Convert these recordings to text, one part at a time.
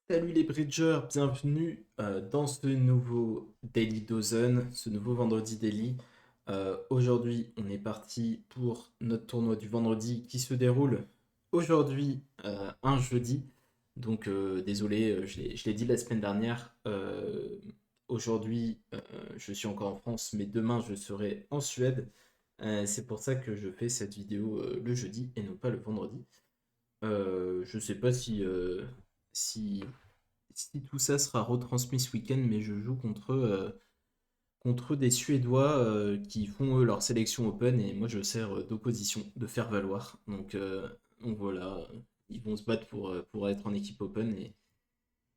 Salut les bridgers, bienvenue dans ce nouveau Daily Dozen, ce nouveau vendredi daily. Aujourd'hui, on est parti pour notre tournoi du vendredi qui se déroule aujourd'hui, un jeudi. Donc désolé, je l'ai dit la semaine dernière. Aujourd'hui, je suis encore en France, mais demain, je serai en Suède. C'est pour ça que je fais cette vidéo le jeudi et non pas le vendredi. Je sais pas si si tout ça sera retransmis ce week-end, mais je joue contre des Suédois qui font eux leur sélection open et moi je sers d'opposition, de faire valoir. Donc voilà, ils vont se battre pour être en équipe open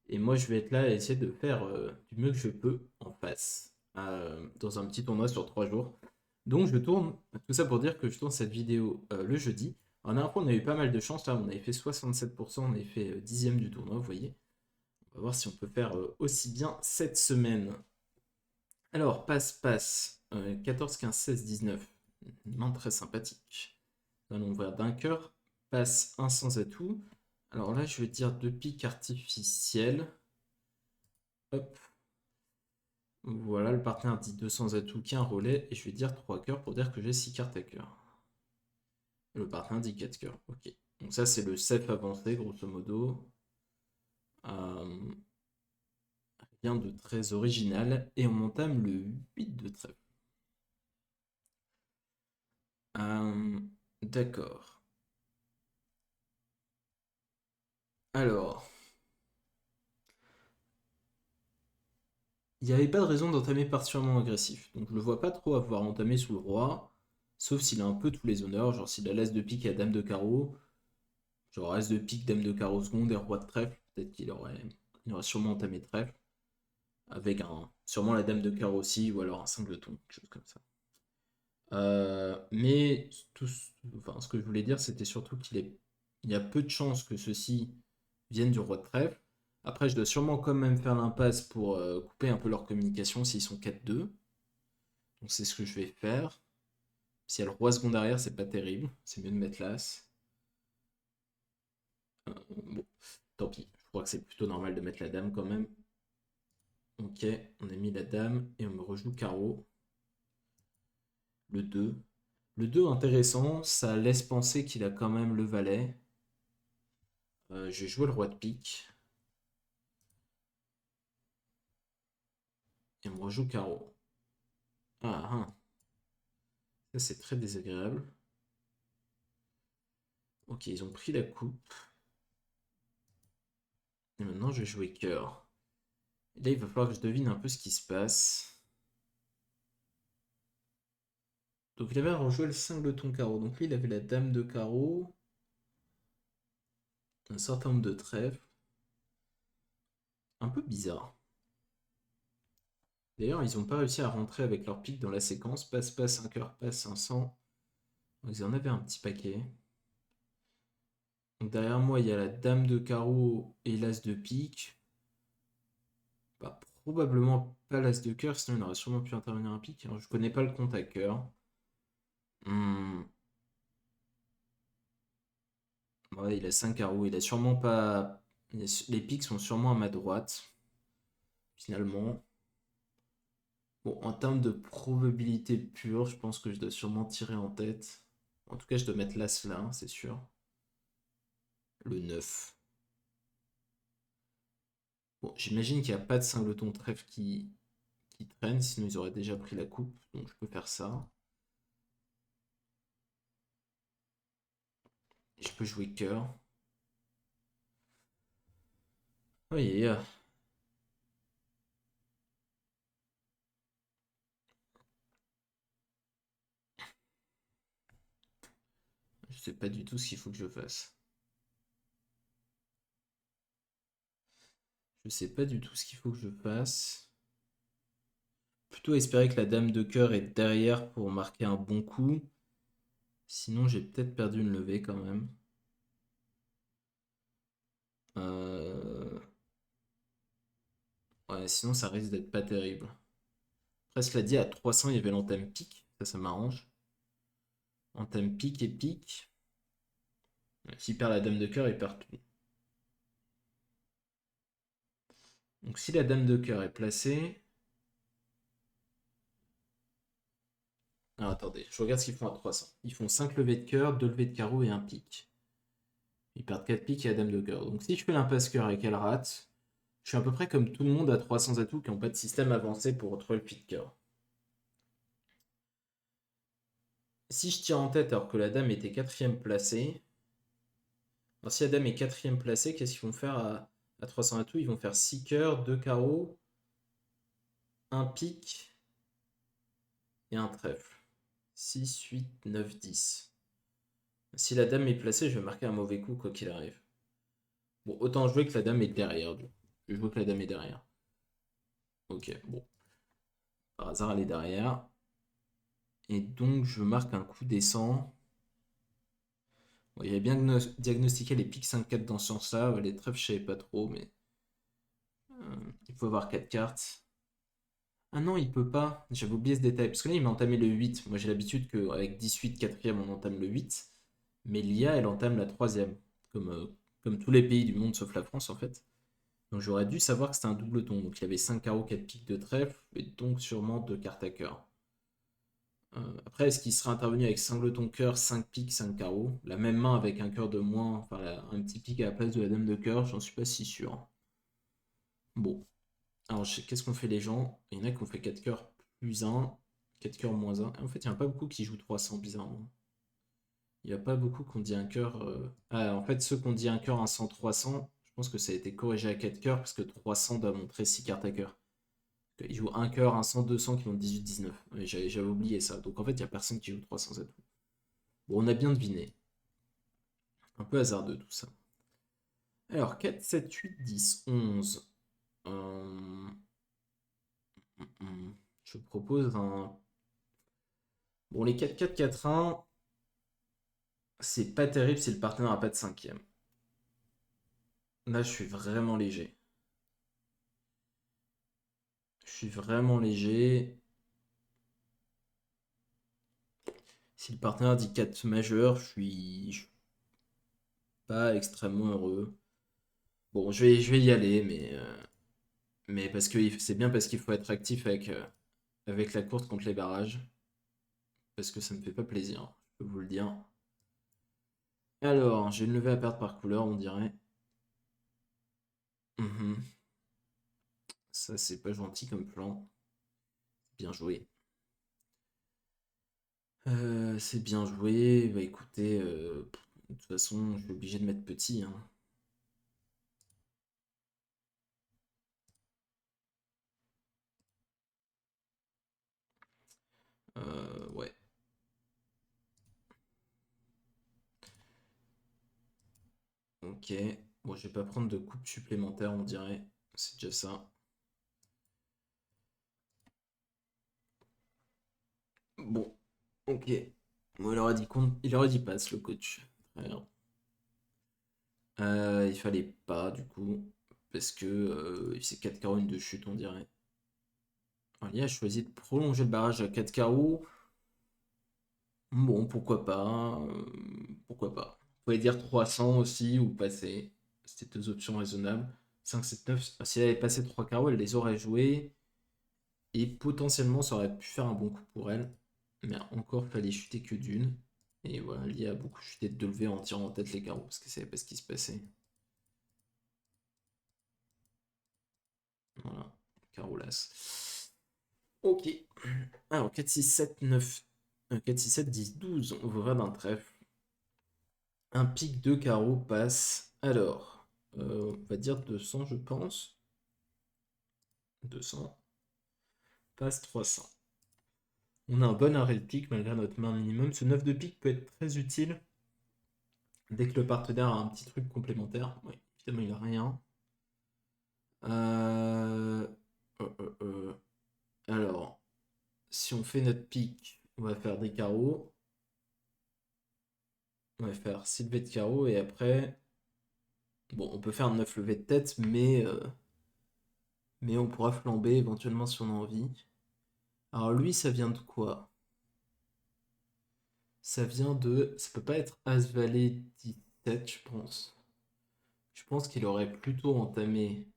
et moi je vais être là à essayer de faire du mieux que je peux en face dans un petit tournoi sur 3 jours. Donc je tourne, tout ça pour dire que je tourne cette vidéo le jeudi. En dernière fois on a eu pas mal de chance là, on avait fait 67%, on avait fait dixième du tournoi, vous voyez. On va voir si on peut faire aussi bien cette semaine. Alors, passe. 14, 15, 16, 19. Une main très sympathique. Allons voir d'un cœur. Passe un sans atout. Alors là, je vais dire deux piques artificielles. Hop. Voilà, le partenaire dit 2 sans atout qu'un relais. Et je vais dire 3 cœurs pour dire que j'ai 6 cartes à cœur. Le partenaire dit 4 cœurs. Ok. Donc ça, c'est le safe avancé, grosso modo. Euh, Rien de très original. Et on entame le 8 de trèfle. Euh, d'accord. Alors, il n'y avait pas de raison d'entamer particulièrement agressif. Donc je le vois pas trop avoir entamé sous le roi, sauf s'il a un peu tous les honneurs, genre s'il a l'as de pique et la dame de carreau, genre as de pique, dame de carreau seconde et roi de trèfle, peut-être qu'il aurait sûrement entamé trèfle, avec sûrement la dame de carreau aussi, ou alors un singleton, quelque chose comme ça. Mais enfin, ce que je voulais dire, c'était surtout il y a peu de chances que ceux-ci viennent du roi de trèfle. Après, je dois sûrement quand même faire l'impasse pour couper un peu leur communication s'ils sont 4-2. Donc c'est ce que je vais faire. S'il y a le roi second derrière, c'est pas terrible. C'est mieux de mettre l'as. Bon, tant pis. Je crois que c'est plutôt normal de mettre la dame quand même. Ok, on a mis la dame et on me rejoue carreau. Le 2. Le 2 intéressant, ça laisse penser qu'il a quand même le valet. Je vais jouer le roi de pique. Et on me rejoue carreau. Ah, ah. Ça c'est très désagréable. Ok, ils ont pris la coupe. Et maintenant je vais jouer cœur. Et là il va falloir que je devine un peu ce qui se passe. Donc il avait rejoué le singleton carreau. Donc lui il avait la dame de carreau. Un certain nombre de trèfles. Un peu bizarre. D'ailleurs, ils n'ont pas réussi à rentrer avec leur pique dans la séquence. Passe, passe, un cœur, passe, 500. Donc, ils en avaient un petit paquet. Donc, derrière moi, il y a la dame de carreau et l'as de pique. Bah, probablement pas l'as de cœur, sinon il aurait sûrement pu intervenir un pique. Alors, je connais pas le compte à cœur. Hmm. Ouais, il a 5 carreaux. Il a sûrement pas. Les piques sont sûrement à ma droite, finalement. Bon, en termes de probabilité pure, je pense que je dois sûrement tirer en tête. En tout cas, je dois mettre l'as là, hein, c'est sûr. Le 9. Bon, j'imagine qu'il n'y a pas de singleton trèfle qui traîne, sinon ils auraient déjà pris la coupe, donc je peux faire ça. Je peux jouer cœur. Oui, je sais pas du tout ce qu'il faut que je fasse. Je sais pas du tout ce qu'il faut que je fasse. Plutôt espérer que la dame de cœur est derrière pour marquer un bon coup. Sinon, j'ai peut-être perdu une levée quand même. Euh, Ouais, sinon ça risque d'être pas terrible. Après, cela dit, à 300, il y avait l'antenne pique. Ça m'arrange. Antenne pique et pique. S'il perd la dame de cœur, il perd tout. Donc si la dame de cœur est placée... Alors attendez, je regarde ce qu'ils font à 300. Ils font 5 levées de cœur, 2 levées de carreau et un pique. Ils perdent 4 piques et la dame de cœur. Donc si je fais l'impasse cœur et qu'elle rate, je suis à peu près comme tout le monde à 300 atouts qui n'ont pas de système avancé pour retrouver le pique cœur. Si je tire en tête alors que la dame était quatrième placée, alors si la dame est quatrième placée, qu'est-ce qu'ils vont faire à 300 atouts? Ils vont faire 6 cœurs, 2 carreaux, un pique et un trèfle. 6, 8, 9, 10. Si la dame est placée, je vais marquer un mauvais coup quoi qu'il arrive. Bon, autant jouer que la dame est derrière. Je joue que la dame est derrière. Ok, bon. Par hasard, elle est derrière. Et donc, je marque un coup descend. Bon, il avait bien diagnostiqué les piques 5-4 dans ce sens-là. Les trèfles, je savais pas trop, mais il faut avoir 4 cartes. Ah non, il peut pas. J'avais oublié ce détail. Parce que là, il m'a entamé le 8. Moi, j'ai l'habitude qu'avec 18 quatrième, on entame le 8. Mais l'IA, elle entame la troisième. Comme tous les pays du monde, sauf la France, en fait. Donc, j'aurais dû savoir que c'était un double-ton. Donc, il y avait 5 carreaux, 4 piques de trèfle. Et donc, sûrement 2 cartes à cœur. Après, est-ce qu'il sera intervenu avec singleton cœur, 5 piques, 5 carreaux? La même main avec un cœur de moins, enfin un petit pique à la place de la dame de cœur, j'en suis pas si sûr. Bon, alors qu'est-ce qu'on fait les gens? Il y en a qui ont fait 4 cœurs plus 1, 4 cœurs moins 1. En fait, il n'y en a pas beaucoup qui jouent 300 bizarrement. Il n'y a pas beaucoup qui ont dit un cœur. Ah, en fait, ceux qui ont dit un cœur, un 100, 300, je pense que ça a été corrigé à 4 cœurs parce que 300 doit montrer 6 cartes à cœur. Ils jouent un cœur, un 100, 200 qui vont 18-19. J'avais oublié ça. Donc en fait, il n'y a personne qui joue 300 à tout. Bon, on a bien deviné. Un peu hasardeux tout ça. Alors, 4, 7, 8, 10, 11. Je propose un... Bon, les 4, 4, 4, 1, c'est pas terrible si le partenaire n'a pas de cinquième. Là, je suis vraiment léger. Je suis vraiment léger. Si le partenaire dit 4 majeur, je suis pas extrêmement heureux. Bon, je vais y aller, mais parce que c'est bien parce qu'il faut être actif avec la course contre les barrages. Parce que ça me fait pas plaisir, je peux vous le dire. Alors, j'ai une levée à perdre par couleur, on dirait. Mhm. Ça, c'est pas gentil comme plan. Bien joué. C'est bien joué. Bah écoutez, de toute façon, je suis obligé de mettre petit, hein. Ouais. Ok. Bon, je vais pas prendre de coupe supplémentaire, on dirait. C'est déjà ça. Bon. Ok. Bon, il aurait dit passe, le coach. Très bien. Il fallait pas, du coup. Parce que c'est 4 carreaux, une de chute, on dirait. Ali a choisi de prolonger le barrage à 4 carreaux. Bon, pourquoi pas. Pourquoi pas. Vous pouvez dire 300 aussi ou passer. C'était deux options raisonnables. 5, 7, 9. Si elle avait passé 3 carreaux, elle les aurait joués. Et potentiellement, ça aurait pu faire un bon coup pour elle. Mais encore, fallait chuter que d'une. Et voilà, l'IA a beaucoup chuté de 2 levées en tirant en tête les carreaux parce que savait pas ce qui se passait. Voilà, carreau-las. Ok. Alors, 4, 6, 7, 9. 4, 6, 7, 10, 12. On va d'un trèfle. Un pic de carreau passe. Alors, on va dire 200, je pense. 200 passe 300. On a un bon arrêt de pique malgré notre main minimum. Ce 9 de pique peut être très utile dès que le partenaire a un petit truc complémentaire. Oui, évidemment, il n'a rien. Euh, euh, euh, euh. Alors, si on fait notre pique, on va faire des carreaux. On va faire 6 levées de carreaux et après, bon, on peut faire 9 levées de tête, mais on pourra flamber éventuellement si on a envie. Alors lui, ça vient de quoi? Ça vient de... Ça peut pas être As-Valet 17, je pense. Je pense qu'il aurait plutôt entamé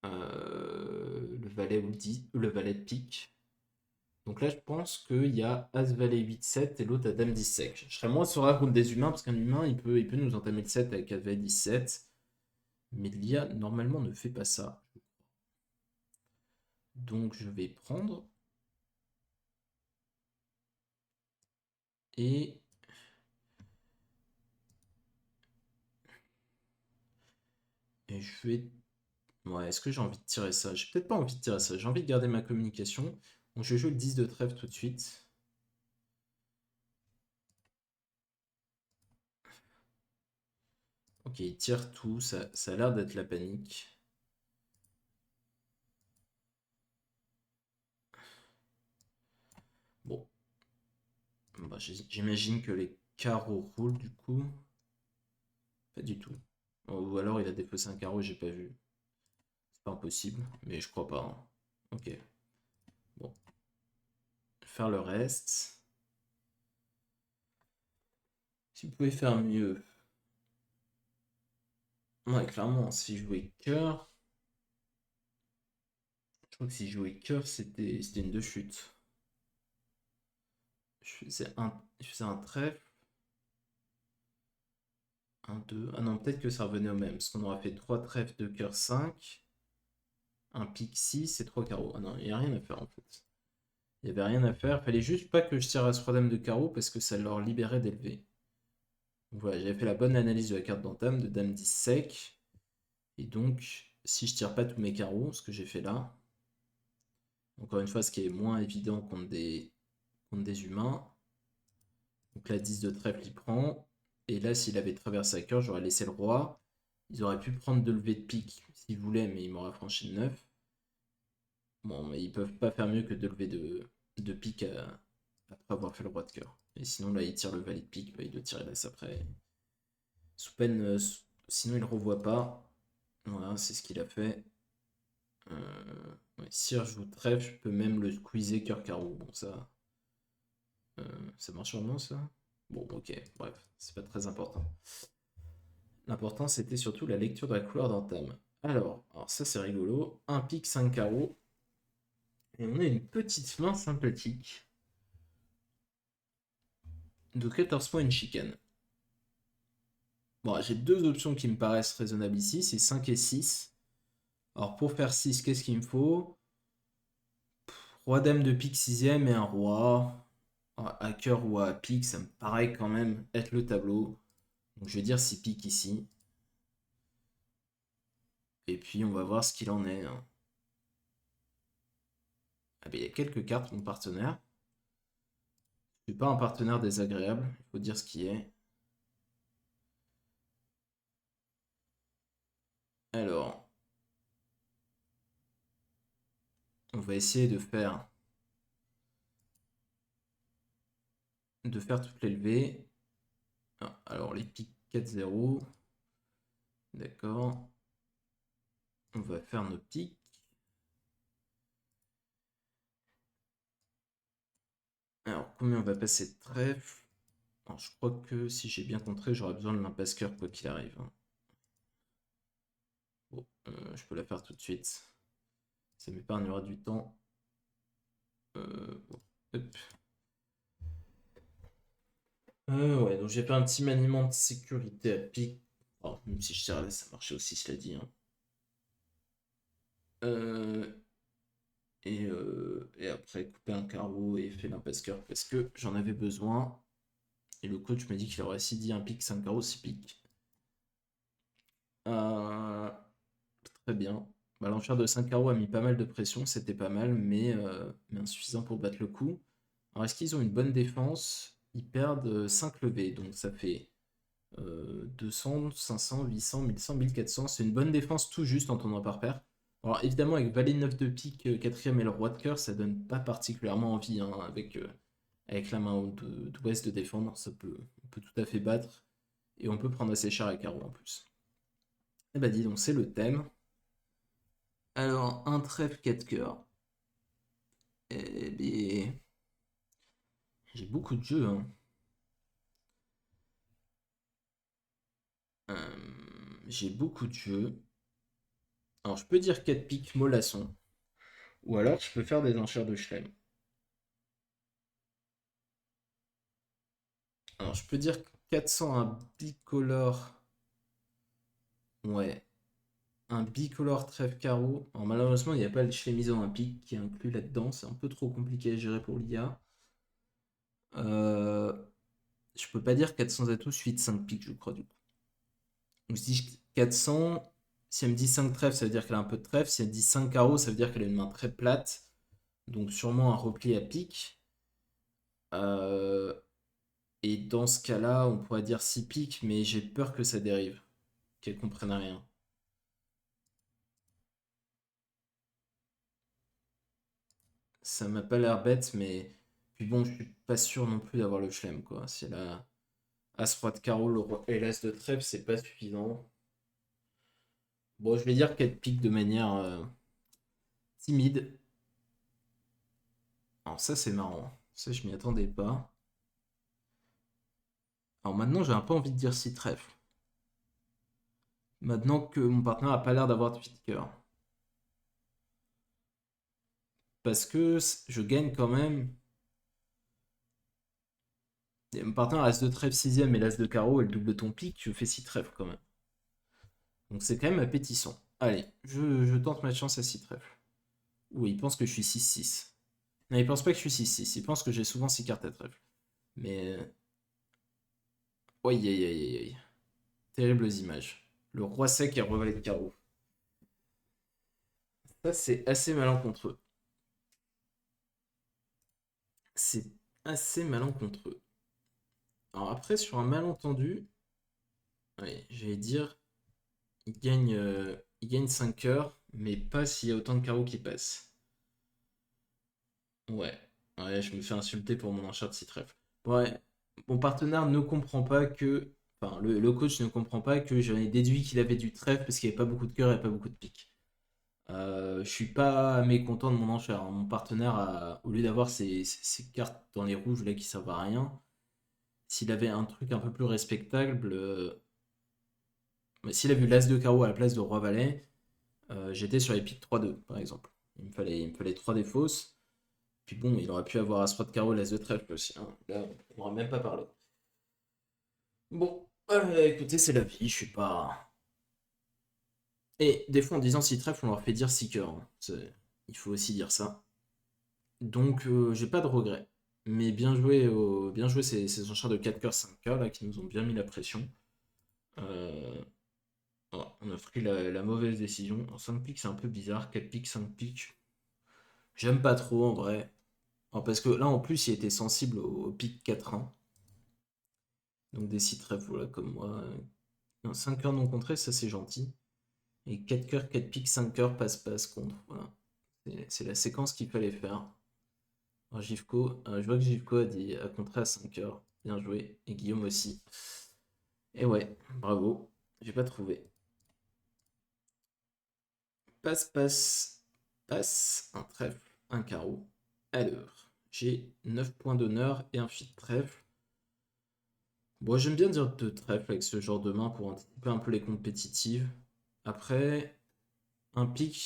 le valet ou le valet de pique. Donc là, je pense qu'il y a As valet 8 7 et l'autre a Dame 10 sec. Je serais moins serein contre des humains parce qu'un humain, il peut nous entamer le 7 avec As valet 17. Mais l'IA, normalement, ne fait pas ça. Donc je vais prendre. Et je vais. Ouais, est-ce que j'ai envie de tirer ça? J'ai peut-être pas envie de tirer ça. J'ai envie de garder ma communication. Donc je vais jouer le 10 de trèfle tout de suite. Ok, il tire tout. Ça a l'air d'être la panique. Bon. Bah, j'imagine que les carreaux roulent du coup. Pas du tout. Ou alors il a défaussé un carreau et j'ai pas vu. C'est pas impossible, mais je crois pas, hein. Ok. Bon. Faire le reste. Si vous pouvez faire mieux. Ouais, clairement, si je jouais cœur. Je crois que si je jouais cœur, c'était une deux chutes. Je faisais un trèfle. Un 2. Ah non, peut-être que ça revenait au même. Parce qu'on aurait fait 3 trèfles de cœur 5. Un pique 6 et 3 carreaux. Ah non, il n'y a rien à faire en fait. Il n'y avait rien à faire. Fallait juste pas que je tire à ce 3 dames de carreau parce que ça leur libérait d'élever. Donc voilà, j'avais fait la bonne analyse de la carte d'entame de dame 10 sec. Et donc, si je tire pas tous mes carreaux, ce que j'ai fait là, encore une fois, ce qui est moins évident contre des humains. Donc là, 10 de trèfle, il prend. Et là, s'il avait traversé à cœur, j'aurais laissé le roi. Ils auraient pu prendre de levée de pique s'ils voulaient, mais ils m'auraient franchi le 9. Bon, mais ils peuvent pas faire mieux que de lever de pique après avoir fait le roi de cœur. Et sinon, là, il tire le valet de pique, bah, il doit tirer l'as après. Sous peine, sinon il ne revoit pas. Voilà, c'est ce qu'il a fait. Ouais, si je joue trèfle, je peux même le squeezer cœur carreau. Bon, ça marche vraiment ça? Bon, ok, bref, c'est pas très important. L'important, c'était surtout la lecture de la couleur d'entame. Alors ça, c'est rigolo. Un pique, 5 carreaux. Et on a une petite main sympathique de 14 points, une chicane. Bon, j'ai deux options qui me paraissent raisonnables ici, c'est 5 et 6. Alors pour faire 6, qu'est-ce qu'il me faut? Roi dame de pique sixième et un roi. À cœur ou à pique, ça me paraît quand même être le tableau. Donc je vais dire 6 piques ici. Et puis on va voir ce qu'il en est, hein. Ah ben, il y a quelques cartes, mon partenaire. Je suis pas un partenaire désagréable, il faut dire ce qui est. Alors, on va essayer de faire toutes les levées. Ah, alors les piques 4-0. D'accord. On va faire nos piques. Alors, combien on va passer de trèfle? Alors, je crois que si j'ai bien compté, j'aurai besoin de l'impasse-cœur quoi qu'il arrive, hein. Bon, je peux la faire tout de suite. Ça m'épargnera du temps. Bon, hop. Ouais, donc j'ai fait un petit maniement de sécurité à pique. Oh, même si je tire là, ça marchait aussi, cela dit, hein. Euh, et après, couper un carreau et faire l'impasse-cœur parce que j'en avais besoin. Et le coach m'a dit qu'il aurait 6 dit un pique, 5 carreaux, 6 piques. Euh, Très bien. Bah, l'enchère de 5 carreaux a mis pas mal de pression, c'était pas mal, mais insuffisant pour battre le coup. Alors, est-ce qu'ils ont une bonne défense? Ils perdent 5 levées, donc ça fait 200, 500, 800, 1100, 1400. C'est une bonne défense tout juste en tournoi par paire. Alors, évidemment, avec valet 9 de pique, 4ème et le roi de cœur, ça donne pas particulièrement envie, hein, avec la main d'ouest de défendre. On peut tout à fait battre, et on peut prendre assez cher à carreau en plus. Et bah, dis donc, c'est le thème. Alors, un trèfle 4 cœurs. Eh bien, j'ai beaucoup de jeux, hein. J'ai beaucoup de jeux. Alors, je peux dire 4 piques mollasson. Ou alors, je peux faire des enchères de Schlem. Alors, je peux dire 400 un bicolore. Ouais. Un bicolore trèfle carreau. Alors, malheureusement, il n'y a pas le chemise olympique qui est inclus là-dedans. C'est un peu trop compliqué à gérer pour l'IA. Euh, je peux pas dire 400 atouts suite 5 piques, je crois, du coup. Donc, si je dis 400, si elle me dit 5 trèfles, ça veut dire qu'elle a un peu de trèfle. Si elle me dit 5 carreaux, ça veut dire qu'elle a une main très plate. Donc, sûrement un repli à pique. Euh, et dans ce cas-là, on pourrait dire 6 piques, mais j'ai peur que ça dérive, qu'elle comprenne rien. Ça m'a pas l'air bête, mais puis bon, je suis pas sûr non plus d'avoir le chelem, quoi. Si elle a As-Roi de carreau et l'As de trèfle, c'est pas suffisant. Bon, je vais dire qu'elle pique de manière timide. Alors ça, c'est marrant. Ça, je m'y attendais pas. Alors maintenant, j'ai un peu envie de dire 6 trèfles. Maintenant que mon partenaire a pas l'air d'avoir de fit cœur. Parce que je gagne quand même. Et mon partenaire a As de trèfle 6ème et l'As de carreau, elle double ton pique, je fais 6 trèfles quand même. Donc c'est quand même appétissant. Allez, je tente ma chance à 6 trèfles. Oui, il pense que je suis 6-6. Non, il pense pas que je suis 6-6. Il pense que j'ai souvent 6 cartes à trèfle. Mais. Aïe aïe aïe aïe aïe. Terribles images. Le roi sec et revalet de carreau. Ça, c'est assez malencontreux. C'est assez malencontreux. Alors après, sur un malentendu, ouais, j'allais dire, il gagne 5 heures, mais pas s'il y a autant de carreaux qui passent. Ouais, ouais, je me fais insulter pour mon enchère de 6 trèfles. Ouais, mon partenaire ne comprend pas que. Enfin, le coach ne comprend pas que j'en ai déduit qu'il avait du trèfle parce qu'il n'y avait pas beaucoup de cœur et pas beaucoup de pique. Je suis pas mécontent de mon enchère, hein. Mon partenaire, au lieu d'avoir ses cartes dans les rouges là qui servent à rien, s'il avait un truc un peu plus respectable, s'il a vu l'As de carreau à la place de Roi-Valet, j'étais sur les piques 3-2 par exemple. Il me fallait 3 des fausses. Puis bon, il aurait pu avoir As-Roi de carreau, l'As de trèfle aussi, hein. Là, on n'aurait même pas parlé. Bon, écoutez, c'est la vie, je suis pas. Et des fois, en disant 6 trèfles, on leur fait dire 6 cœurs, hein. Il faut aussi dire ça. Donc, j'ai pas de regrets. Mais bien joué ces enchères de 4 cœurs, 5 cœurs là, qui nous ont bien mis la pression. Euh, voilà, on a pris la mauvaise décision. En 5 piques, c'est un peu bizarre. 4 piques, 5 piques. J'aime pas trop en vrai. Alors, parce que là, en plus, il était sensible au pique 4-1. Donc, des 6 trèfles, voilà, comme moi. Non, 5 cœurs non contrés, ça c'est gentil. Et 4 cœurs, 4 piques, 5 cœurs, passe-passe contre. Voilà. C'est la séquence qu'il fallait faire. Alors, je vois que Givko a contré à 5 heures. Bien joué. Et Guillaume aussi. Et ouais, bravo. J'ai pas trouvé. Passe, passe, passe. Un trèfle, un carreau. Alors, j'ai 9 points d'honneur et un fit trèfle. Bon, j'aime bien dire deux trèfles avec ce genre de main pour anticiper un peu les compétitives. Après, un pic, je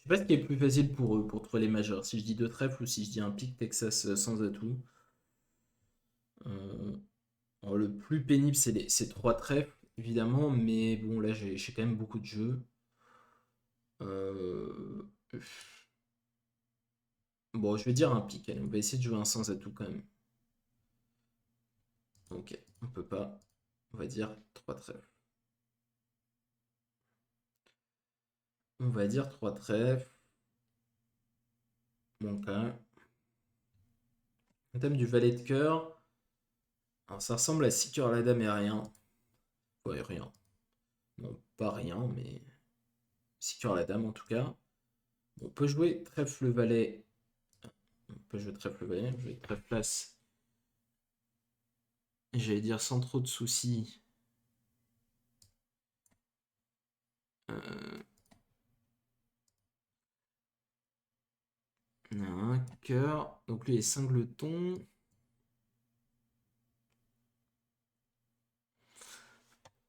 sais pas ce qui est plus facile pour eux, pour trouver les majeurs. Si je dis deux trèfles ou si je dis un pic Texas sans atout. Euh, alors, le plus pénible, c'est trois trèfles, évidemment, mais bon, là, j'ai quand même beaucoup de jeux. Euh, Bon, je vais dire un pic. Allez, on va essayer de jouer un sans atout quand même. Ok, on peut pas. On va dire trois trèfles. On va dire trois trèfles. Bon, quand même. Le thème du valet de cœur. Alors, ça ressemble à 6 cœurs à la dame et rien. Ouais, rien. Non, pas rien, mais 6 cœurs à la dame en tout cas. On peut jouer trèfle valet. On peut jouer trèfle valet. Je vais trèfle place. J'allais dire sans trop de soucis. Euh, un cœur. Donc lui est cingleton.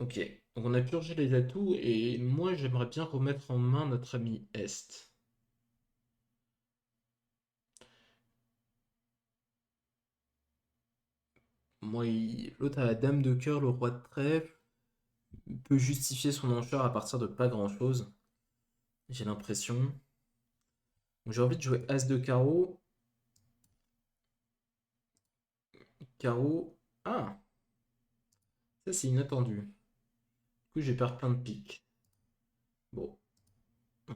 Ok, donc on a purgé les atouts et moi j'aimerais bien remettre en main notre ami Est. Moi, l'autre a la dame de cœur, le roi de trèfle, il peut justifier son enchère à partir de pas grand-chose, j'ai l'impression. Donc j'ai envie de jouer As de carreau, carreau. Ah, ça c'est inattendu. Du coup, je vais perdre plein de piques. Bon,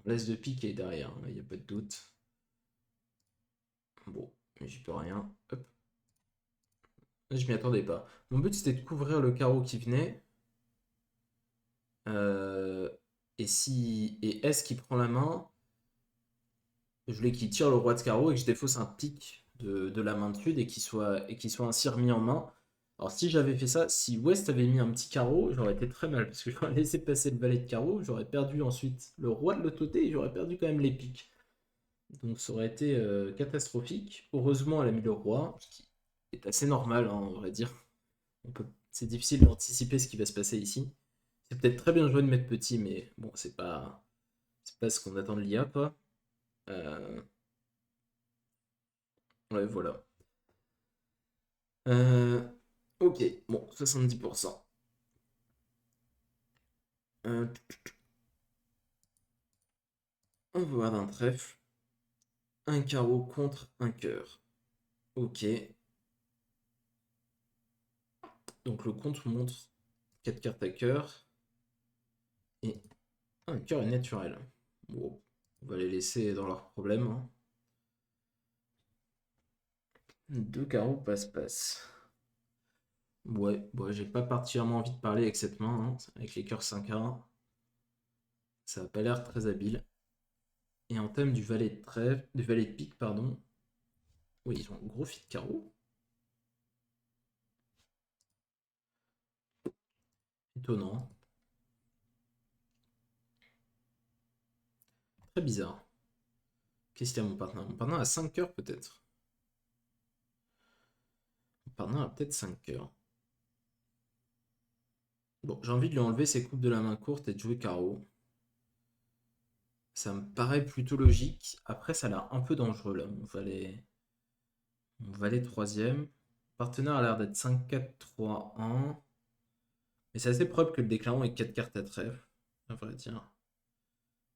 l'As de pique est derrière, il n'y a pas de doute. Bon, mais j'y peux rien. Hop. Je m'y attendais pas. Mon but c'était de couvrir le carreau qui venait. Euh, et S qui prend la main, je voulais qu'il tire le roi de carreau et que je défausse un pic de la main de sud et qu'il soit ainsi remis en main. Alors si j'avais fait ça, si West avait mis un petit carreau, j'aurais été très mal parce que j'aurais laissé passer le valet de carreau, j'aurais perdu ensuite le roi de l'autre côté et j'aurais perdu quand même les piques. Donc ça aurait été catastrophique. Heureusement, elle a mis le roi, ce qui est assez normal, hein, on va dire. C'est difficile d'anticiper ce qui va se passer ici. C'est peut-être très bien joué de mettre petit, mais bon, c'est pas ce qu'on attend de l'IA, quoi. Euh, ouais, voilà. Euh, ok, bon, 70%. Euh, on va voir un trèfle. Un carreau contre un cœur. Ok. Donc le compte montre 4 cartes à cœur. Et un cœur est naturel. Bon, on va les laisser dans leurs problèmes, hein. Deux carreaux passe-passe. Ouais, bon, j'ai pas particulièrement envie de parler avec cette main, hein, avec les cœurs 5-1. Ça a pas l'air très habile. Et en thème du valet de trèfle, du valet de pique, pardon. Oui, ils ont un gros fit de carreau. Étonnant. Très bizarre. Qu'est-ce qu'il y a mon partenaire? Mon partenaire a 5 cœurs peut-être. Mon partenaire a peut-être 5 cœurs. Bon, j'ai envie de lui enlever ses coupes de la main courte et de jouer carreau. Ça me paraît plutôt logique. Après, ça a l'air un peu dangereux là. Mon valet troisième. Mon partenaire a l'air d'être 5-4-3-1. Mais c'est assez propre que le déclarant ait 4 cartes à trèfle, à vrai dire.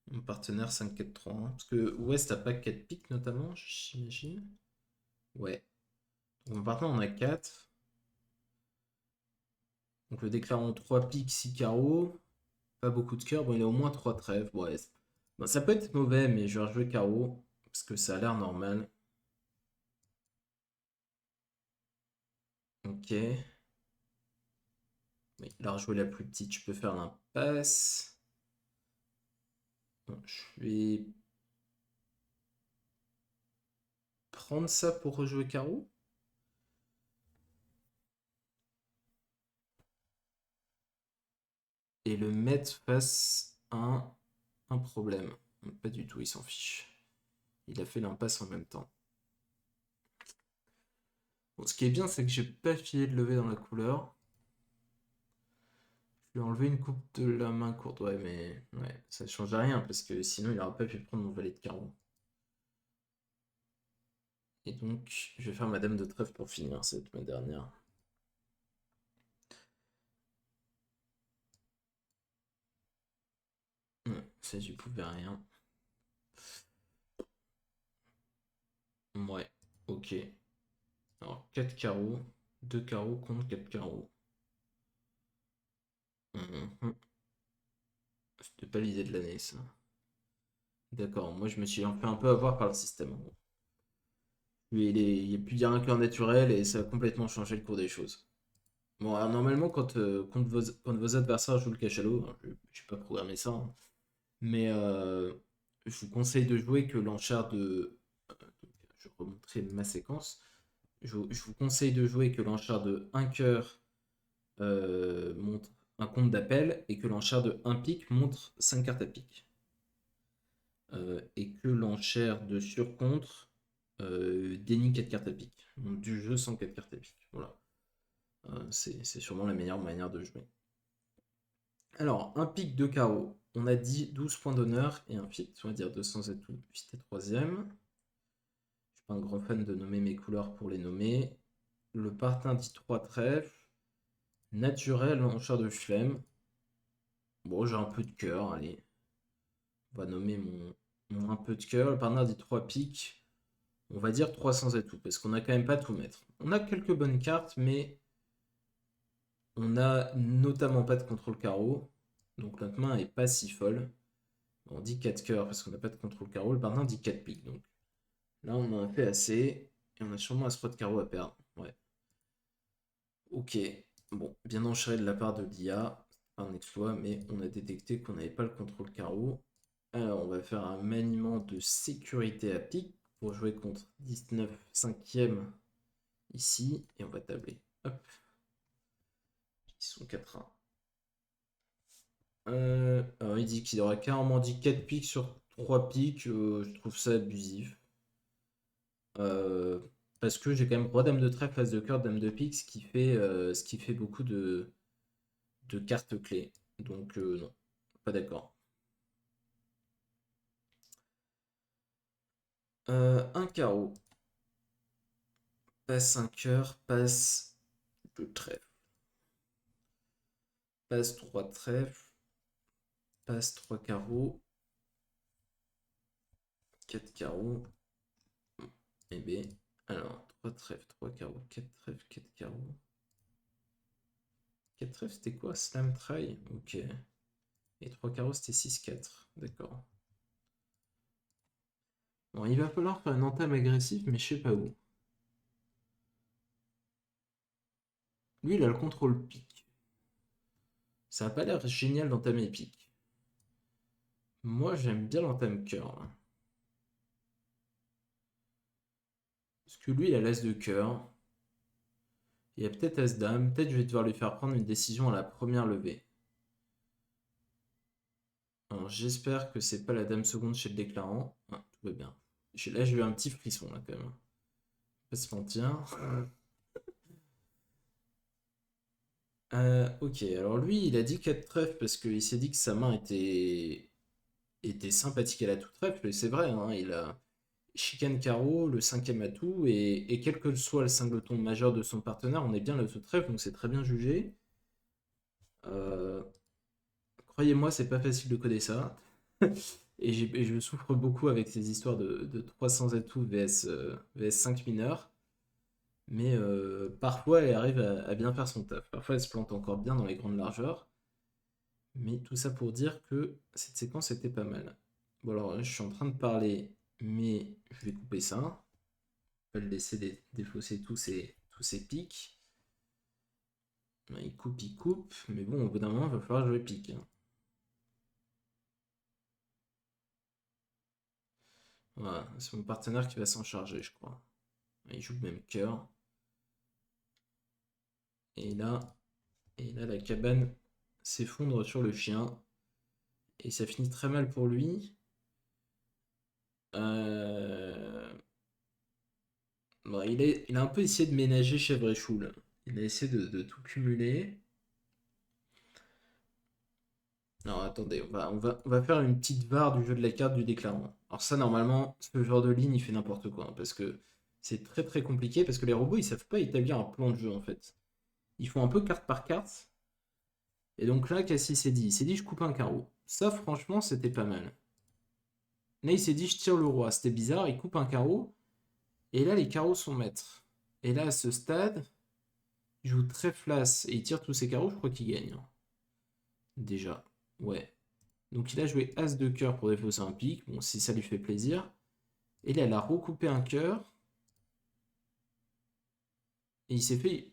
Mon partenaire 5-4-3-1. Parce que West a pas 4 piques notamment, j'imagine. Ouais. Donc mon partenaire en a 4. Donc le déclarant 3 piques, 6 carreaux. Pas beaucoup de cœurs. Bon, il a au moins 3 trèfles. Ouais. Bon, ça peut être mauvais, mais je vais rejouer carreau. Parce que ça a l'air normal. Ok. Oui, il a rejoué la plus petite. Je peux faire l'impasse. Bon, je vais prendre ça pour rejouer carreau. Et le mettre face à un problème. Pas du tout, il s'en fiche. Il a fait l'impasse en même temps. Bon, ce qui est bien, c'est que j'ai pas filé de lever dans la couleur. Je lui ai enlevé une coupe de la main courte. Ouais, mais ouais, ça change rien parce que sinon il n'aurait pas pu prendre mon valet de carreau. Et donc, je vais faire ma dame de trèfle pour finir cette ma dernière. Ouais, ça, j'y pouvais rien. Ouais, ok. Alors, 4 carreaux. 2 carreaux contre 4 carreaux. Mhm. C'était pas l'idée de l'année, ça. D'accord, moi je me suis fait un peu avoir par le système. Lui, il a pu dire un cœur naturel et ça a complètement changé le cours des choses. Bon, alors normalement, quand vos adversaires jouent le cachalot, hein, je n'ai pas programmé ça, hein, mais je vous conseille de jouer que l'enchère de. Je remonterai ma séquence. Je vous conseille de jouer que l'enchère de un cœur montre un compte d'appel et que l'enchère de un pique montre 5 cartes à pique. Et que l'enchère de surcontre dénie 4 cartes à pique. Donc du jeu sans 4 cartes à pique. Voilà. C'est sûrement la meilleure manière de jouer. Alors, un pic de carreau. On a dit 12 points d'honneur et un fit, on va dire 200 atouts. Fit est troisième. Je suis pas un grand fan de nommer mes couleurs pour les nommer. Le partin dit 3 trèfles. Naturel en chair de flemme. Bon, j'ai un peu de cœur, allez. On va nommer mon un peu de cœur. Le partenaire dit 3 piques. On va dire 300 atouts, parce qu'on a quand même pas tout mettre. On a quelques bonnes cartes, mais on a notamment pas de contrôle carreau. Donc notre main est pas si folle. On dit 4 cœurs parce qu'on n'a pas de contrôle carreau. Le partenaire dit 4 piques. Donc là, on en a fait assez. Et on a sûrement un spot de carreau à perdre. Ouais. Ok. Bon, bien enchaîné de la part de l'IA. Un exploit, mais on a détecté qu'on n'avait pas le contrôle carreau. Alors, on va faire un maniement de sécurité à pique pour jouer contre 19 5e ici. Et on va tabler. Hop. Ils sont 4-1. Alors, il dit qu'il aura carrément dit 4 piques sur 3 piques. Je trouve ça abusif. Euh, Parce que j'ai quand même roi dame de trèfle, face de cœur, dame de pique, ce qui fait beaucoup de cartes clés. Donc, non, pas d'accord. Un carreau. Passe un cœur, passe deux trèfles. Passe 3 trèfles. Passe 3 carreaux. 4 carreaux. Et B. Alors, 3 trèfles, 3 carreaux, 4 trèfles, 4 carreaux. 4 trèfles, c'était quoi? Slam try? Ok. Et 3 carreaux, c'était 6-4. D'accord. Bon, il va falloir faire une entame agressive, mais je sais pas où. Lui, il a le contrôle pique. Ça a pas l'air génial d'entamer pique. Moi, j'aime bien l'entame cœur, là. Parce que lui, il a l'as de cœur. Il y a peut-être as-dame. Peut-être je vais devoir lui faire prendre une décision à la première levée. Alors, j'espère que c'est pas la dame seconde chez le déclarant. Ah, tout va bien. Là, j'ai eu un petit frisson, là, quand même. Pas se mentir. Ok, alors lui, il a dit 4 trèfles parce qu'il s'est dit que sa main était sympathique à la toute trèfle. Et c'est vrai, hein, il a chicane carreau, le cinquième atout, et quel que soit le singleton majeur de son partenaire, on est bien la toute trèfle, donc c'est très bien jugé. Euh, Croyez-moi, c'est pas facile de coder ça. Et je souffre beaucoup avec ces histoires de 300 atouts vs 5 mineurs. Mais parfois, elle arrive à bien faire son taf. Parfois, elle se plante encore bien dans les grandes largeurs. Mais tout ça pour dire que cette séquence était pas mal. Bon, alors, je suis en train de parler, mais je vais couper ça. On va le laisser défausser tous ces pics. Il coupe, il coupe. Mais bon, au bout d'un moment, il va falloir jouer pique, hein. Voilà, c'est mon partenaire qui va s'en charger, je crois. Il joue le même cœur. Et là, la cabane s'effondre sur le chien. Et ça finit très mal pour lui. Bon, il a un peu essayé de ménager chèvre et chou, là. Il a essayé de tout cumuler. Alors attendez, on va faire une petite barre du jeu de la carte du déclarant. Alors ça, normalement, ce genre de ligne, il fait n'importe quoi, hein, parce que c'est très très compliqué, parce que les robots, ils savent pas établir un plan de jeu, en fait. Ils font un peu carte par carte. Et donc là, Cassis s'est dit? Il s'est dit, je coupe un carreau. Ça, franchement, c'était pas mal. Là, il s'est dit, je tire le roi. C'était bizarre, il coupe un carreau. Et là, les carreaux sont maîtres. Et là, à ce stade, il joue très flas et il tire tous ses carreaux, je crois qu'il gagne, hein. Déjà. Ouais. Donc il a joué As de cœur pour défausser un pic. Bon, si ça lui fait plaisir. Et là, elle a recoupé un cœur. Et il s'est fait.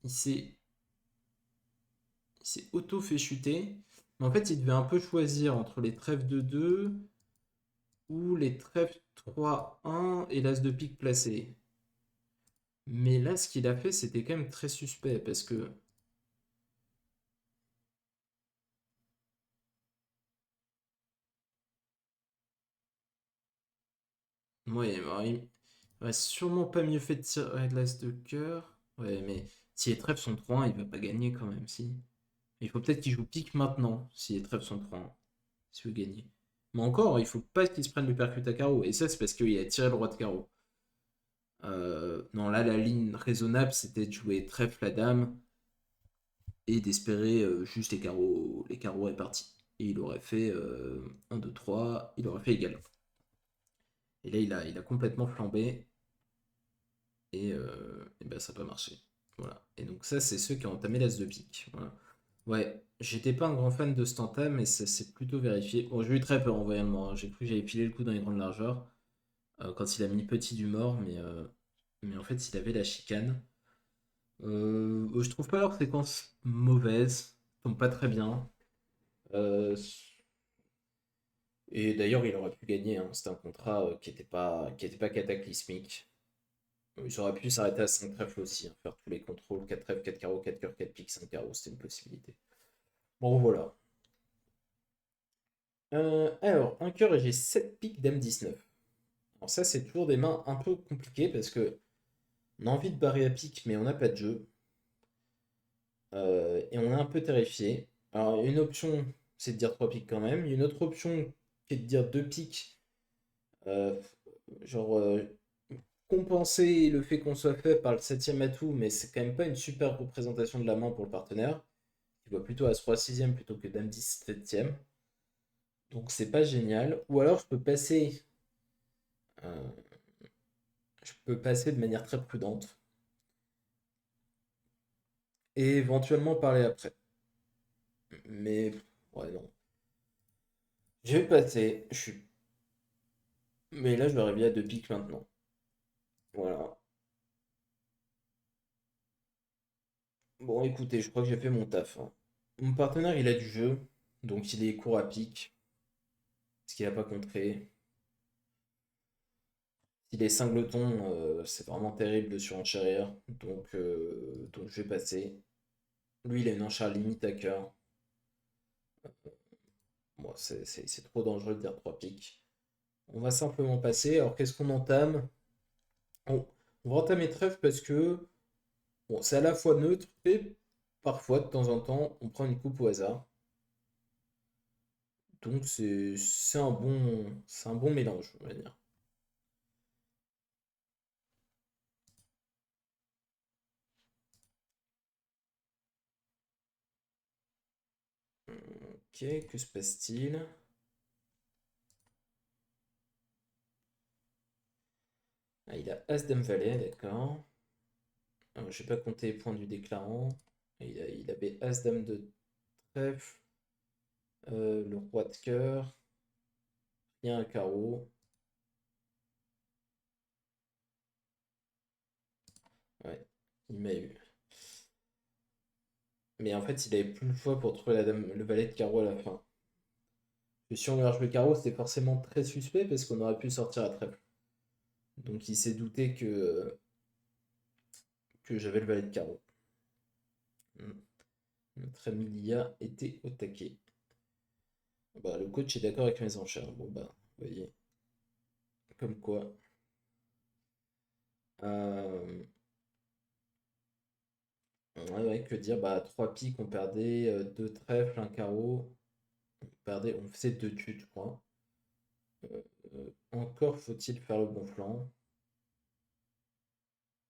Il s'est. Il s'est auto fait chuter. Mais en fait, il devait un peu choisir entre les trèfles de 2 ou les trèfles 3-1 et l'As de pique placé. Mais là, ce qu'il a fait, c'était quand même très suspect parce que. Ouais, alors, il aurait sûrement pas mieux fait de tirer de l'As de cœur. Ouais, mais si les trèfles sont 3-1, il va pas gagner quand même, si. Il faut peut-être qu'il joue pique maintenant, si les trèfles sont 3, si vous gagnez. Mais encore, il faut pas qu'il se prenne le percute à carreau. Et ça, c'est parce qu'il a tiré le roi de carreau. Non, là, la ligne raisonnable, c'était de jouer trèfle à dame et d'espérer juste les carreaux répartis. Et il aurait fait 1, 2, 3, il aurait fait égal. Et là, il a complètement flambé et ben, ça n'a pas marché. Voilà. Et donc, ça, c'est ceux qui ont entamé l'as de pique. Voilà. Ouais, j'étais pas un grand fan de cet entame, mais ça s'est plutôt vérifié. Bon, j'ai eu très peur en voyant le mort, hein. J'ai cru que j'allais piler le coup dans les grandes largeurs quand il a mis petit du mort, mais en fait, il avait la chicane. Je trouve pas leur séquence mauvaise, tombe pas très bien. Euh, et d'ailleurs, il aurait pu gagner, hein. C'était un contrat qui était pas cataclysmique. Ils auraient pu s'arrêter à 5 trèfles aussi, hein, faire tous les contrôles, 4 trèfles, 4 carreaux, 4 cœurs, 4 piques, 5 carreaux, c'était une possibilité. Bon, voilà. Alors, un cœur et j'ai 7 piques dame 19. Alors ça, c'est toujours des mains un peu compliquées parce que on a envie de barrer à pique, mais on n'a pas de jeu. Et on est un peu terrifié. Alors, une option, c'est de dire 3 piques quand même. Il y a une autre option qui est de dire 2 piques. Euh, genre, compenser le fait qu'on soit fait par le septième atout, mais c'est quand même pas une super représentation de la main pour le partenaire. Il va plutôt à 3 sixième plutôt que dame 10 septième. Donc c'est pas génial. Ou alors euh, je peux passer de manière très prudente et éventuellement parler après. Mais ouais non. Je vais passer. Mais là je vais arriver à 2 piques maintenant. Voilà. Bon écoutez, je crois que j'ai fait mon taf, hein. Mon partenaire il a du jeu, donc il est court à pique, ce qu'il n'a pas contré. S'il est singleton, c'est vraiment terrible de surenchérir. Donc je vais passer. Lui il a une enchère limite à cœur. Moi, c'est trop dangereux de dire 3 piques. On va simplement passer. Alors, qu'est-ce qu'on entame? On va entamer trèfle parce que bon, c'est à la fois neutre et parfois, de temps en temps, on prend une coupe au hasard. Donc, c'est un bon mélange, on va dire. Ok, que se passe-t-il? Ah, il a As-Dame Valet, d'accord. Je vais pas compter les points du déclarant. Il avait As-Dame de trèfle, le roi de cœur, il y a un carreau. Ouais, il m'a eu. Mais en fait, il avait plus le choix pour trouver le valet de carreau à la fin. Et si on lui a joué carreau, c'était forcément très suspect parce qu'on aurait pu sortir à trèfle. Donc il s'est douté que j'avais le valet de carreau. Hmm. Notre ami Lia était au taquet. Bah, le coach est d'accord avec mes enchères. Bon bah, vous voyez, comme quoi. Euh, ouais, ouais, que dire, bah 3 piques, on perdait 2 trèfles, un carreau. On faisait 2 tuts, je crois. Encore faut-il faire le bon flanc.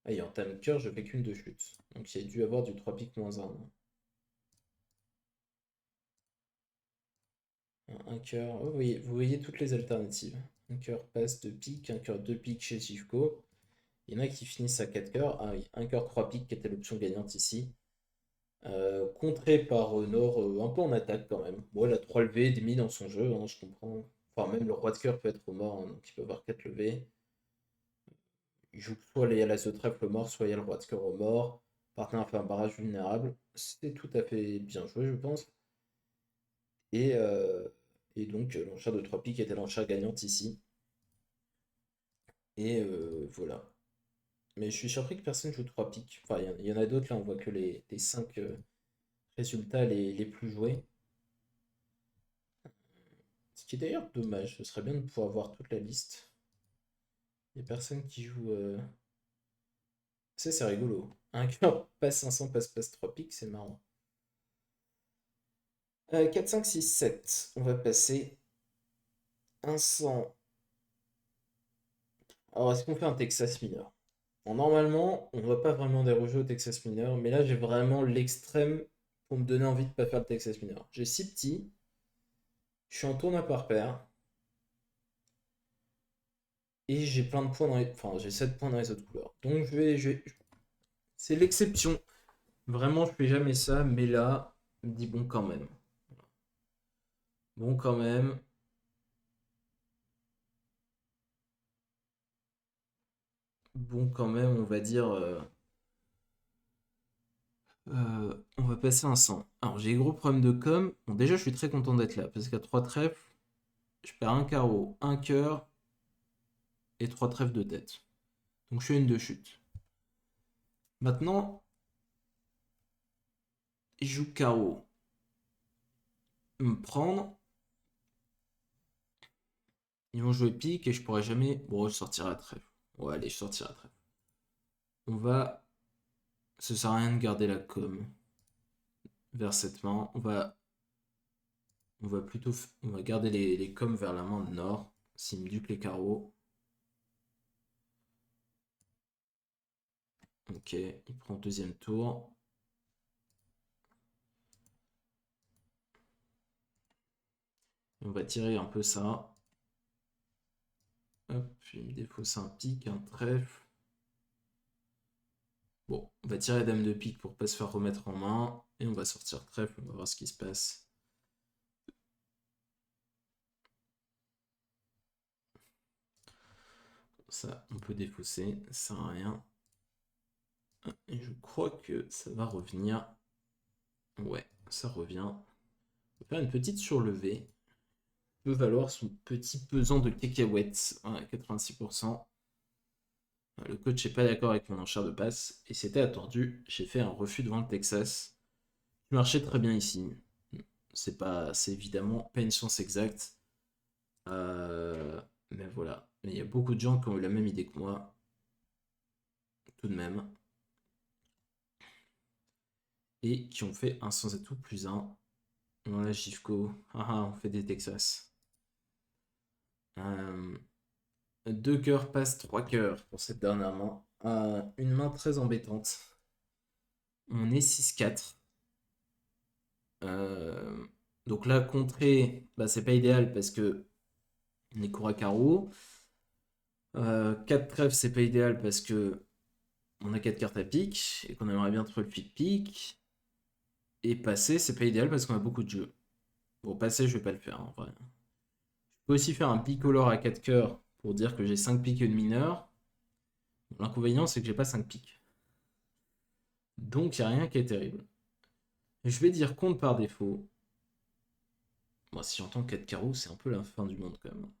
Ah, et en time cœur, je fais qu'une de chute. Donc il y a dû avoir du 3 piques moins un. Un cœur. Oh, vous voyez toutes les alternatives. Un cœur passe de pique, un cœur 2 piques chez Sivko. Il y en a qui finissent à 4 cœurs. Ah oui, un cœur 3 piques qui était l'option gagnante ici. Contré par Nord un peu en attaque quand même. Bon, elle a 3 levées, des mis dans son jeu, hein, je comprends. Enfin, même le roi de cœur peut être au mort, hein, donc il peut avoir 4 levées. Il joue soit il y a l'as de trèfle au mort, soit il y a le roi de cœur au mort. Partenaire fait un barrage vulnérable. C'était tout à fait bien joué, je pense. Et, euh, et donc, l'enchère de 3 piques était l'enchère gagnante ici. Voilà. Mais je suis surpris que personne joue 3 piques. Enfin, il y en a d'autres, là, on voit que les 5 résultats les plus joués. Ce qui est d'ailleurs dommage, ce serait bien de pouvoir voir toute la liste. Il n'y a personne qui joue. Ça, c'est rigolo. Un cœur passe 500, passe 3 piques, c'est marrant. 4, 5, 6, 7. On va passer un 100. Alors, est-ce qu'on fait un Texas mineur? Bon, normalement, on va pas vraiment déroger au Texas mineur, mais là, j'ai vraiment l'extrême pour me donner envie de pas faire le Texas mineur. J'ai 6 petits, je suis en tournoi par paire, et j'ai plein de points dans les... Enfin, j'ai 7 points dans les autres couleurs. Donc, c'est l'exception. Vraiment, je fais jamais ça, mais là, je me dis bon quand même. Bon quand même. Bon quand même, on va dire... on va passer un 100. Alors, j'ai des gros problèmes de com. Bon, déjà, je suis très content d'être là, parce qu'à 3 trèfles, je perds un carreau, un cœur et 3 trèfles de tête. Donc, je fais une de chute. Maintenant, je joue carreau. Me prendre. Ils vont jouer pique et je pourrais jamais... Bon, je sortirai à trèfle. Ouais, allez, je sortirai à trèfle. On va... Ça sert à rien de garder la com vers cette main. On va plutôt... On va garder les coms vers la main de nord. S'il me dupe les carreaux. Ok, il prend le deuxième tour. On va tirer un peu ça. Hop, il me défausse un pique, un trèfle. Bon, on va tirer la dame de pique pour pas se faire remettre en main. Et on va sortir trèfle, on va voir ce qui se passe. Ça, on peut défausser, ça sert à rien. Et je crois que ça va revenir. Ouais, ça revient. On va faire une petite surlevée. Peut valoir son petit pesant de cacahuètes. Ouais, 86%. Le coach n'est pas d'accord avec mon enchère de passe. Et c'était attendu. J'ai fait un refus devant le Texas. Je marchais très bien ici. C'est évidemment pas une science exacte. Mais voilà. Mais il y a beaucoup de gens qui ont eu la même idée que moi. Tout de même. Et qui ont fait un sans atout plus un. Voilà, Gifco. On fait des Texas. Euh, Deux cœurs passent trois cœurs pour cette dernière main. Une main très embêtante. On est 6-4. Euh, donc là, contrer, bah, c'est pas idéal parce que on est court à carreau. 4 trèfles, c'est pas idéal parce que on a 4 cartes à pique et qu'on aimerait bien trouver le pique pique. Et passer, c'est pas idéal parce qu'on a beaucoup de jeux. Bon, passer, je vais pas le faire en vrai. Je peux aussi faire un picolore à 4 cœurs pour dire que j'ai 5 piques et une mineure. L'inconvénient, c'est que j'ai pas 5 piques. Donc, il n'y a rien qui est terrible. Je vais dire compte par défaut. Moi, si j'entends 4 carreaux, c'est un peu la fin du monde quand même.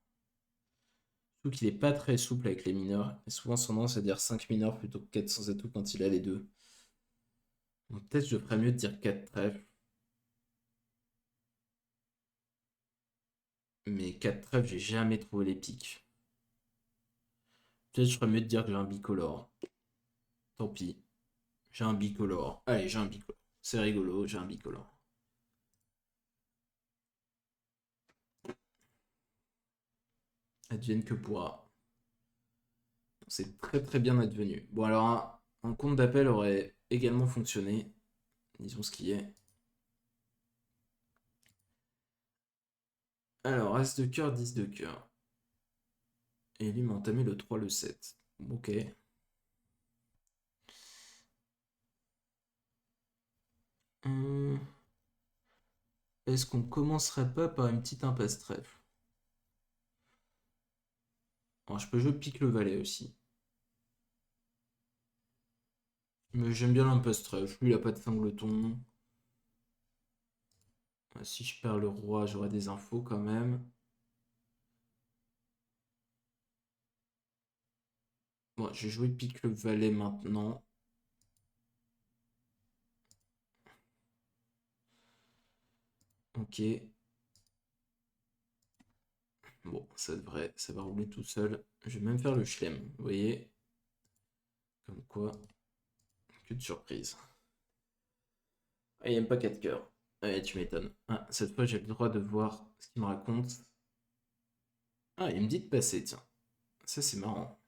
Surtout qu'il est pas très souple avec les mineurs. Et souvent, son tendance à dire 5 mineurs plutôt que 4 sans atout quand il a les deux. Donc, peut-être je ferais mieux de dire 4 trèfles. Mais 4 trèfles, j'ai jamais trouvé les piques. Peut-être je ferais mieux de dire que j'ai un bicolore. Tant pis. J'ai un bicolore. Allez, j'ai un bicolore. C'est rigolo, j'ai un bicolore. Advienne que pourra. C'est très très bien advenu. Bon, alors, un compte d'appel aurait également fonctionné. Disons ce qui est. Alors, As de cœur, 10 de cœur. Et lui m'a entamé le 3, le 7. Ok. Hum, Est-ce qu'on commencerait pas par une petite impasse trèfle? Alors, je peux jouer pique le valet aussi. Mais j'aime bien l'impasse trèfle. Lui, il a pas de singleton. Si je perds le roi, j'aurai des infos quand même. Bon, je vais jouer pique le valet maintenant. Ok. Bon, ça va rouler tout seul. Je vais même faire le chelem, vous voyez? Comme quoi, que de surprise. Ah, il aime pas 4 cœurs. Ouais, tu m'étonnes. Ah, cette fois, j'ai le droit de voir ce qu'il me raconte. Ah, il me dit de passer, tiens. Ça, c'est marrant.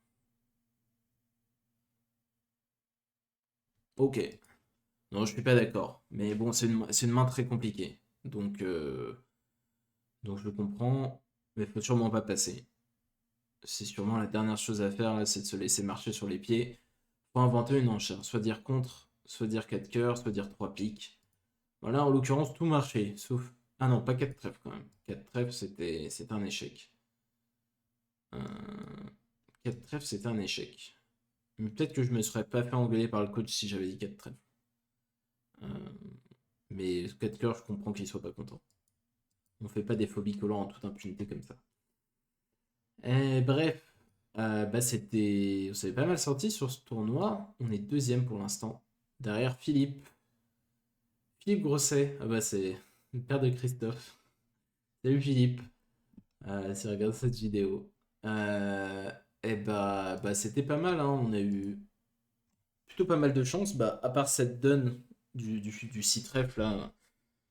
Ok. Non, je suis pas d'accord. Mais bon, c'est une main très compliquée. Donc je le comprends. Mais faut sûrement pas passer. C'est sûrement la dernière chose à faire, là, c'est de se laisser marcher sur les pieds. Faut inventer une enchère. Soit dire contre, soit dire 4 cœurs, soit dire 3 piques. Voilà, en l'occurrence, tout marchait. Sauf. Ah non, pas 4 trèfles quand même. 4 trèfles, c'était un échec. Euh, 4 trèfles, c'était un échec. Mais peut-être que je me serais pas fait engueuler par le coach si j'avais dit 4 trèfles. Euh, Mais 4 cœurs, je comprends qu'il soit pas content. On fait pas des phobies collants en toute impunité comme ça. Bref, bah c'était, on s'est pas mal sorti sur ce tournoi. On est deuxième pour l'instant. Derrière Philippe. Philippe Grosset. Ah bah c'est le père de Christophe. Salut Philippe. Si regarde cette vidéo. Euh, bah c'était pas mal, hein. On a eu plutôt pas mal de chance. Bah, à part cette donne du six trèfle là,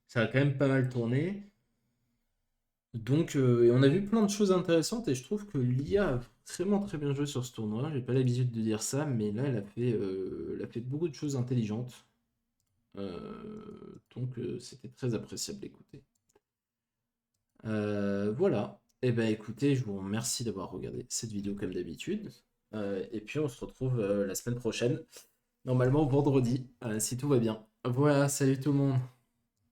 ça a quand même pas mal tourné. Donc, et on a vu plein de choses intéressantes et je trouve que l'IA a vraiment très bien joué sur ce tournoi. J'ai pas l'habitude de dire ça, mais là, elle a fait beaucoup de choses intelligentes. Donc, c'était très appréciable d'écouter. Voilà. Et ben écoutez, je vous remercie d'avoir regardé cette vidéo comme d'habitude. Et puis, on se retrouve la semaine prochaine, normalement vendredi, si tout va bien. Voilà, salut tout le monde.